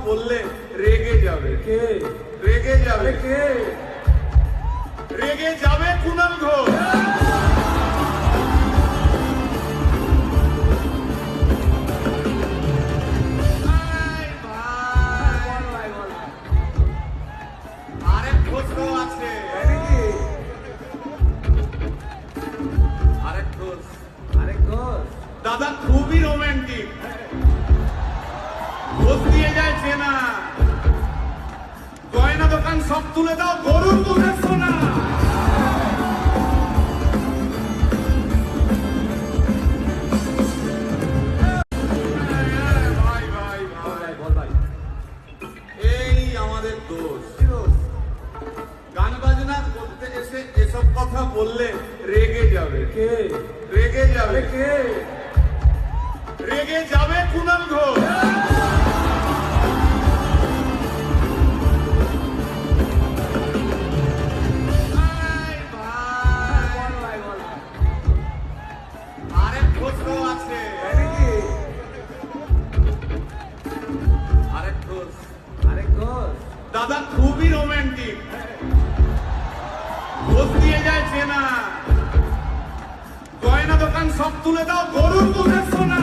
বললে রেগে যাবে। কে রেগে যাবে? কে রেগে যাবে কুণাল ঘোষ। আরেক ঘোষও আছে। আরেক ঘোষ। দাদা খুবই রোমান্টিক, ঘোষ দিয়ে যায় চেনা। গয়না দোকান সব তুলে দাও, গরুর দুধের সোনা। ভাই ভাই ভাই বল ভাই। এই আমাদের দোষ। গান বাজনা করতে এসে এসব কথা বললে রেগে যাবে। কে রেগে যাবে? কে রেগে যাবে কুণাল ঘোষ। আরেক ঘোষও আছে। আরেক ঘোষ। দাদা খুবই রোমান্টিক, ঘোষ দিয়ে যায় চেনা। গয়না দোকান সব তুলে দাও, গরুর দুধের সোনা।